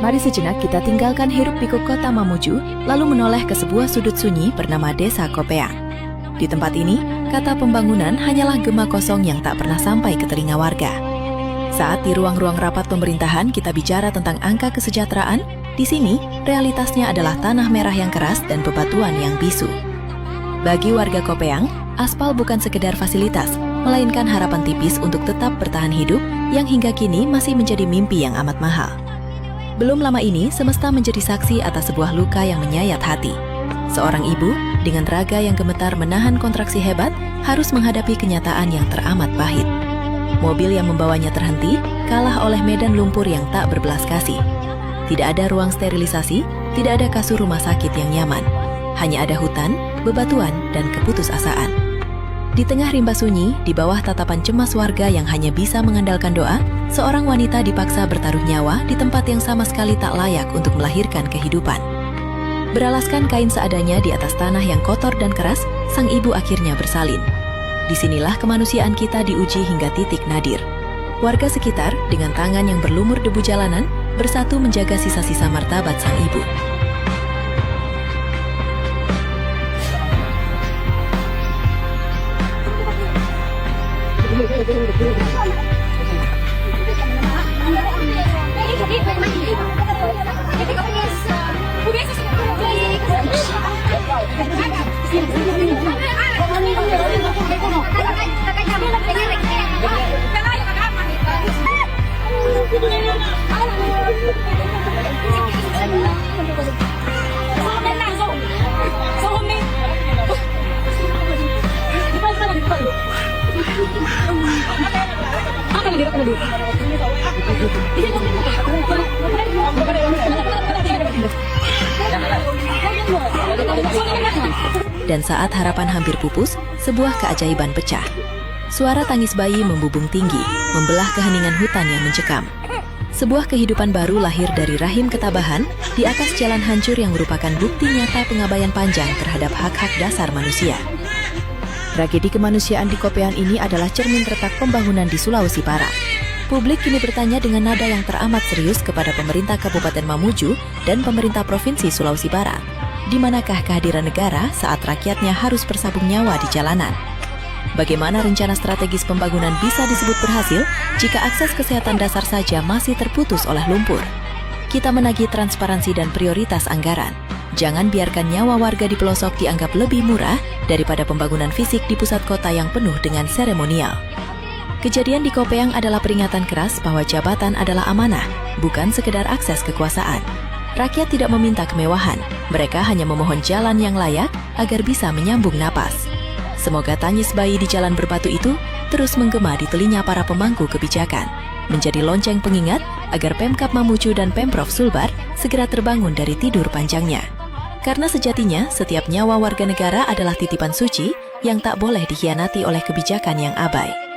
Mari sejenak kita tinggalkan hiruk pikuk kota Mamuju, lalu menoleh ke sebuah sudut sunyi bernama Desa Kopeang. Di tempat ini, kata pembangunan hanyalah gema kosong yang tak pernah sampai ke telinga warga. Saat di ruang-ruang rapat pemerintahan kita bicara tentang angka kesejahteraan, di sini realitasnya adalah tanah merah yang keras dan bebatuan yang bisu. Bagi warga Kopeang, aspal bukan sekedar fasilitas, melainkan harapan tipis untuk tetap bertahan hidup yang hingga kini masih menjadi mimpi yang amat mahal. Belum lama ini, semesta menjadi saksi atas sebuah luka yang menyayat hati. Seorang ibu, dengan raga yang gemetar menahan kontraksi hebat, harus menghadapi kenyataan yang teramat pahit. Mobil yang membawanya terhenti, kalah oleh medan lumpur yang tak berbelas kasih. Tidak ada ruang sterilisasi, tidak ada kasur rumah sakit yang nyaman. Hanya ada hutan, bebatuan, dan keputusasaan. Di tengah rimba sunyi, di bawah tatapan cemas warga yang hanya bisa mengandalkan doa, seorang wanita dipaksa bertaruh nyawa di tempat yang sama sekali tak layak untuk melahirkan kehidupan. Beralaskan kain seadanya di atas tanah yang kotor dan keras, sang ibu akhirnya bersalin. Disinilah kemanusiaan kita diuji hingga titik nadir. Warga sekitar, dengan tangan yang berlumur debu jalanan, bersatu menjaga sisa-sisa martabat sang ibu. Dan saat harapan hampir pupus, sebuah keajaiban pecah. Suara tangis bayi membubung tinggi, membelah keheningan hutan yang mencekam. Sebuah kehidupan baru lahir dari rahim ketabahan di atas jalan hancur yang merupakan bukti nyata pengabaian panjang terhadap hak-hak dasar manusia. Tragedi kemanusiaan di Kopeang ini adalah cermin retak pembangunan di Sulawesi Barat. Publik kini bertanya dengan nada yang teramat serius kepada pemerintah Kabupaten Mamuju dan pemerintah Provinsi Sulawesi Barat. Di manakah kehadiran negara saat rakyatnya harus bersabung nyawa di jalanan? Bagaimana rencana strategis pembangunan bisa disebut berhasil jika akses kesehatan dasar saja masih terputus oleh lumpur? Kita menagih transparansi dan prioritas anggaran. Jangan biarkan nyawa warga di pelosok dianggap lebih murah daripada pembangunan fisik di pusat kota yang penuh dengan seremonial. Kejadian di Kopeang adalah peringatan keras bahwa jabatan adalah amanah, bukan sekedar akses kekuasaan. Rakyat tidak meminta kemewahan, mereka hanya memohon jalan yang layak agar bisa menyambung napas. Semoga tangis bayi di jalan berbatu itu terus menggema di telinga para pemangku kebijakan, menjadi lonceng pengingat agar Pemkab Mamuju dan Pemprov Sulbar segera terbangun dari tidur panjangnya. Karena sejatinya, setiap nyawa warga negara adalah titipan suci yang tak boleh dikhianati oleh kebijakan yang abai.